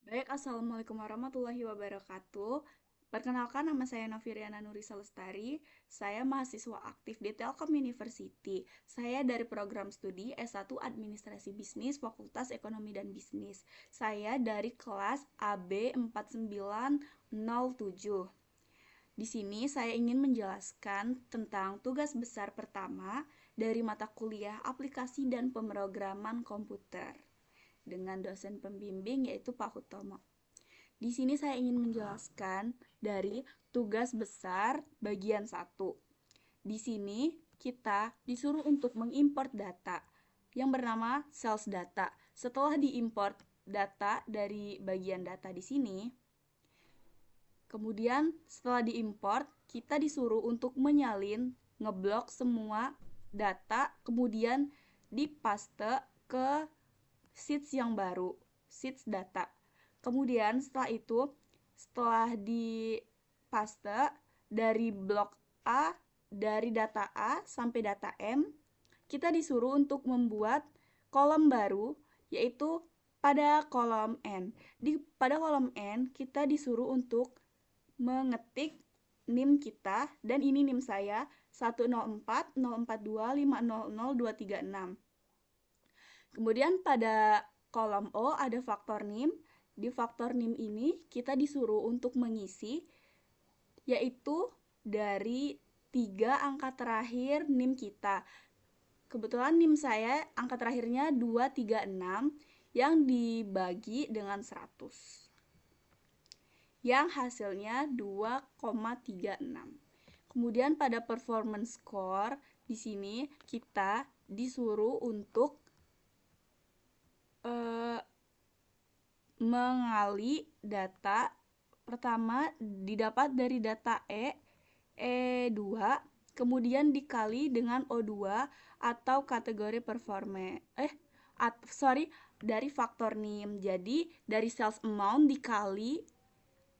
Baik, Assalamualaikum warahmatullahi wabarakatuh. Perkenalkan, nama saya Noviriana Nurisa Lestari. Saya mahasiswa aktif di Telkom University. Saya dari program studi S1 Administrasi Bisnis, Fakultas Ekonomi dan Bisnis. Saya dari kelas AB 4907. Di sini saya ingin menjelaskan tentang tugas besar pertama dari mata kuliah Aplikasi dan Pemrograman Komputer dengan dosen pembimbing yaitu Pak Hutomo. Di sini saya ingin menjelaskan dari tugas besar bagian satu. Di sini kita disuruh untuk mengimport data yang bernama sales data. Setelah diimport data dari bagian data di sini, kemudian setelah diimport, kita disuruh untuk menyalin, ngeblok semua data, kemudian dipaste ke sheets yang baru, sheets data. Kemudian setelah itu, setelah dipaste dari blok A, dari data A sampai data M, kita disuruh untuk membuat kolom baru, yaitu pada kolom N. Pada kolom N, kita disuruh untuk mengetik NIM kita, dan ini NIM saya 1040425000236. Kemudian pada kolom O ada faktor NIM. Di faktor NIM ini kita disuruh untuk mengisi, yaitu dari 3 angka terakhir NIM kita. Kebetulan NIM saya angka terakhirnya 236 yang dibagi dengan 100. Yang hasilnya 2,36. Kemudian pada performance score di sini kita disuruh untuk mengali data. Pertama didapat dari data E2, kemudian dikali dengan O2 atau kategori dari faktor NIM. Jadi dari sales amount dikali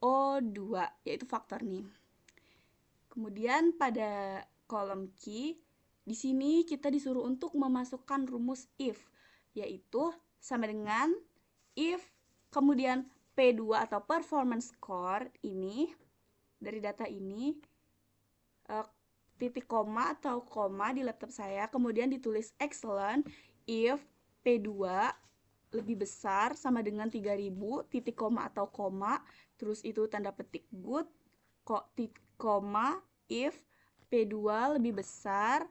O2, yaitu faktor NIM. Kemudian pada kolom key, di sini kita disuruh untuk memasukkan rumus if, yaitu sama dengan if kemudian P2 atau performance score ini dari data ini, titik koma atau koma di laptop saya, kemudian ditulis excellent if P2 lebih besar sama dengan 3000, titik koma atau koma, terus itu tanda petik good, koma if P2 lebih besar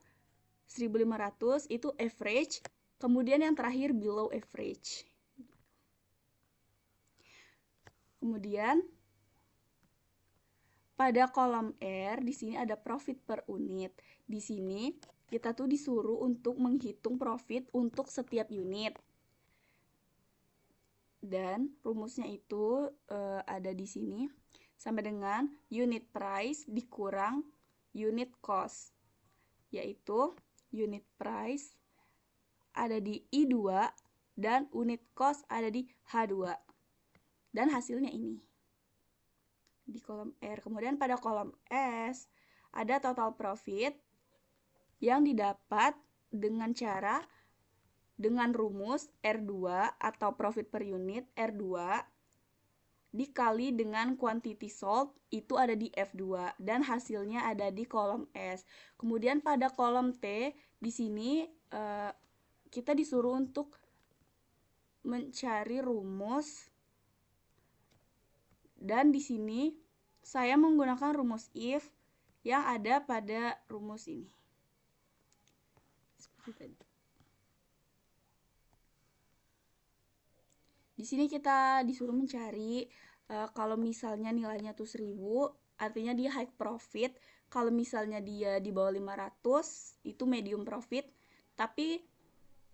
1500, itu average, kemudian yang terakhir below average. Kemudian pada kolom R di sini ada profit per unit. Di sini kita tuh disuruh untuk menghitung profit untuk setiap unit. Dan rumusnya itu ada di sini sama dengan unit price dikurang unit cost, yaitu unit price ada di I2 dan unit cost ada di H2. Dan hasilnya ini di kolom R. Kemudian pada kolom S ada total profit yang didapat dengan rumus R2 atau profit per unit R2 dikali dengan quantity sold, itu ada di F2 dan hasilnya ada di kolom S. Kemudian pada kolom T di sini kita disuruh untuk mencari rumus, dan di sini saya menggunakan rumus if yang ada pada rumus ini. Seperti tadi. Di sini kita disuruh mencari kalau misalnya nilainya tuh 1000, artinya dia high profit. Kalau misalnya dia di bawah 500, itu medium profit. Tapi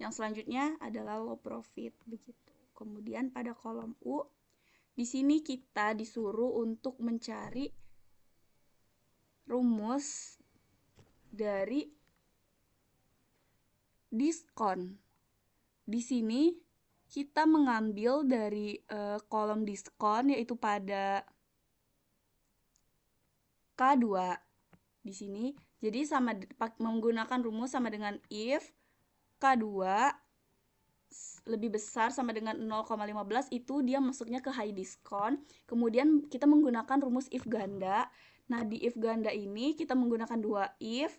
yang selanjutnya adalah low profit begitu. Kemudian pada kolom U, di sini kita disuruh untuk mencari rumus dari diskon. Di sini kita mengambil dari kolom diskon, yaitu pada K2 di sini. Jadi menggunakan rumus sama dengan if K2 lebih besar sama dengan 0,15 itu dia masuknya ke high diskon. Kemudian kita menggunakan rumus if ganda. Nah, di if ganda ini kita menggunakan dua if,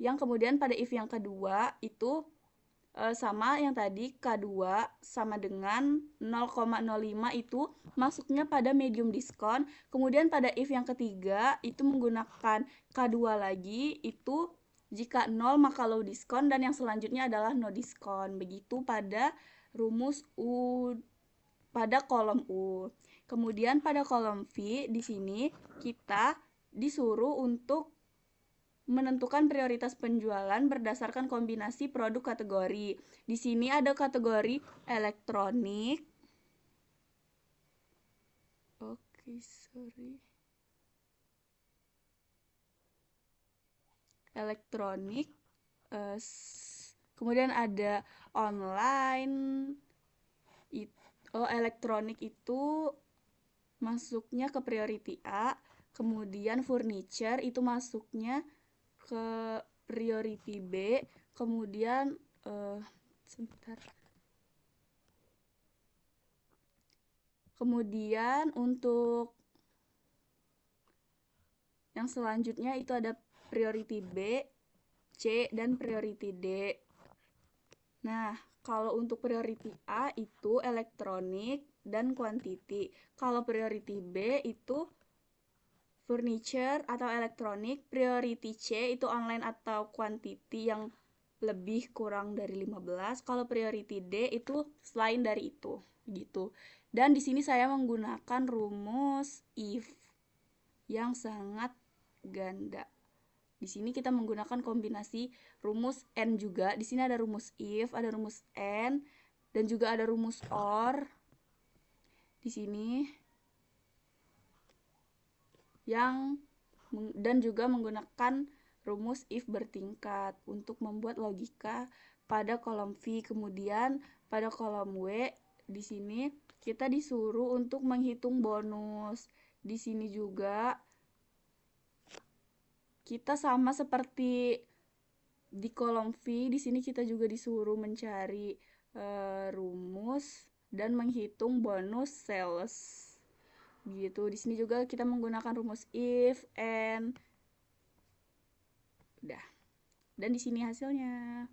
yang kemudian pada if yang kedua itu sama yang tadi, K2 sama dengan 0,05 itu masuknya pada medium diskon. Kemudian pada if yang ketiga itu menggunakan K2 lagi, itu jika 0 maka low diskon, dan yang selanjutnya adalah no diskon. Begitu pada rumus U pada kolom U. Kemudian pada kolom V di sini kita disuruh untuk menentukan prioritas penjualan berdasarkan kombinasi produk kategori. Di sini ada kategori elektronik. Elektronik. Kemudian ada online. Elektronik itu masuknya ke priority A. Kemudian furniture itu masuknya ke priority B. Kemudian sebentar. Kemudian untuk yang selanjutnya itu ada priority B, C, dan priority D. Nah, kalau untuk priority A itu elektronik dan quantity. Kalau priority B itu furniture atau elektronik. Priority C itu online atau quantity yang lebih kurang dari 15. Kalau priority D itu selain dari itu, gitu. Dan di sini saya menggunakan rumus if yang sangat ganda. Di sini kita menggunakan kombinasi rumus N juga. Di sini ada rumus if, ada rumus N, dan juga ada rumus OR. Di sini dan juga menggunakan rumus if bertingkat untuk membuat logika pada kolom V. Kemudian pada kolom W di sini kita disuruh untuk menghitung bonus. Di sini juga kita sama seperti di kolom V, di sini kita juga disuruh mencari rumus dan menghitung bonus sales. Gitu. Di sini juga kita menggunakan rumus if and udah. Dan di sini hasilnya.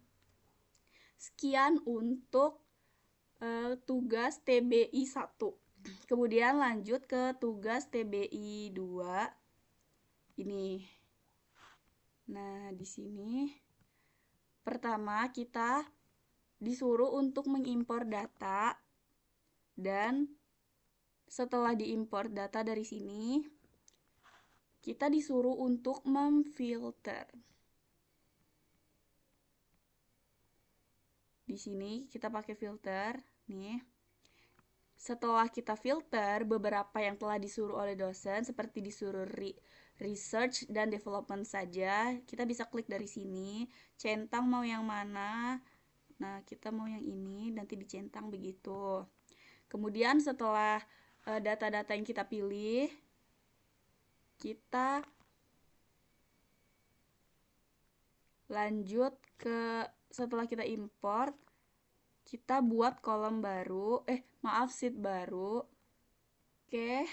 Sekian untuk tugas TBI 1. Kemudian lanjut ke tugas TBI 2. Ini. Nah, di sini pertama kita disuruh untuk mengimpor data, dan setelah diimpor data dari sini kita disuruh untuk memfilter. Di sini kita pakai filter nih. Setelah kita filter beberapa yang telah disuruh oleh dosen seperti disuruh research dan development saja, kita bisa klik dari sini, centang mau yang mana. Nah, kita mau yang ini, nanti dicentang begitu. Kemudian setelah data-data yang kita pilih, kita lanjut ke setelah kita import, kita buat kolom baru, sheet baru. Oke.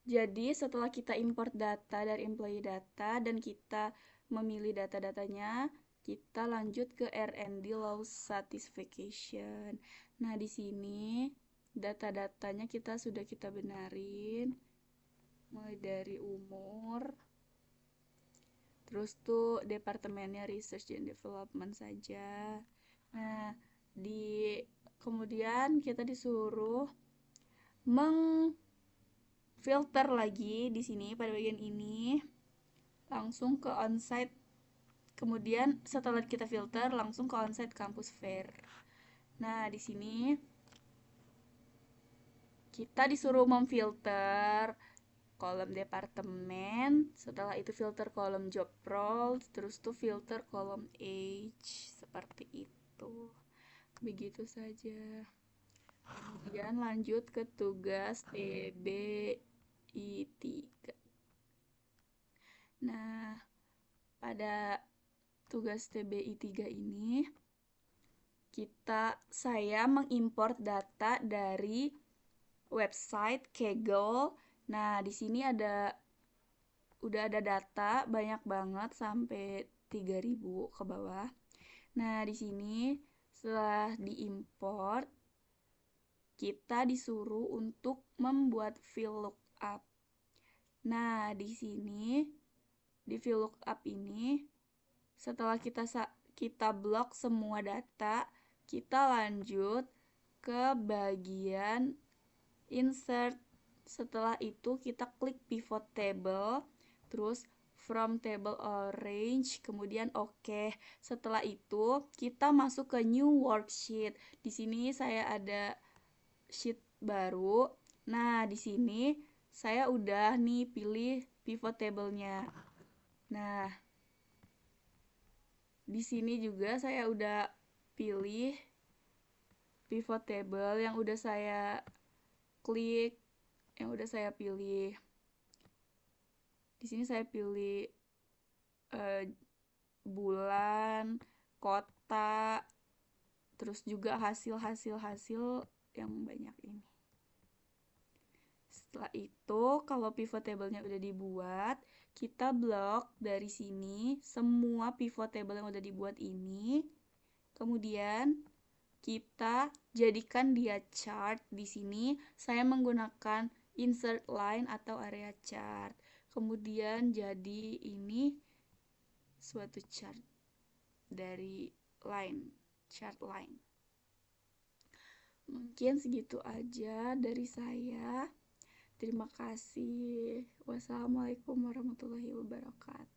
Jadi setelah kita import data dari employee data dan kita memilih data-datanya, kita lanjut ke R&D loss satisfaction. Nah, di sini data-datanya sudah kita benarin. Mulai dari umur. Terus tuh departemennya research and development saja. Nah, kemudian kita disuruh filter lagi di sini pada bagian ini, langsung ke onsite. Kemudian setelah kita filter langsung ke onsite campus fair. Nah, di sini kita disuruh memfilter kolom departemen, setelah itu filter kolom job role, terus tuh filter kolom age, seperti itu. Begitu saja. Kemudian lanjut ke tugas TBI 3. Nah, pada tugas TBI 3 ini saya mengimport data dari website Kaggle. Nah, di sini udah ada data banyak banget sampai 3000 ke bawah. Nah, di sini setelah diimport, kita disuruh untuk membuat VLOOKUP. Nah, di sini di VLOOKUP ini setelah kita blok semua data, kita lanjut ke bagian insert. Setelah itu kita klik pivot table, terus from table orange, kemudian oke. Setelah itu kita masuk ke new worksheet. Di sini saya ada sheet baru. Nah, di sini saya udah nih pilih pivot table-nya. Nah, di sini juga saya udah pilih pivot table yang udah saya klik, yang udah saya pilih. Di sini saya pilih bulan, kota, terus juga hasil yang banyak ini. Setelah itu, kalau pivot table-nya udah dibuat, kita blok dari sini semua pivot table yang udah dibuat ini. Kemudian kita jadikan dia chart. Di sini saya menggunakan insert line atau area chart. Kemudian jadi ini suatu chart dari chart line. Mungkin segitu aja dari saya. Terima kasih. Wassalamualaikum warahmatullahi wabarakatuh.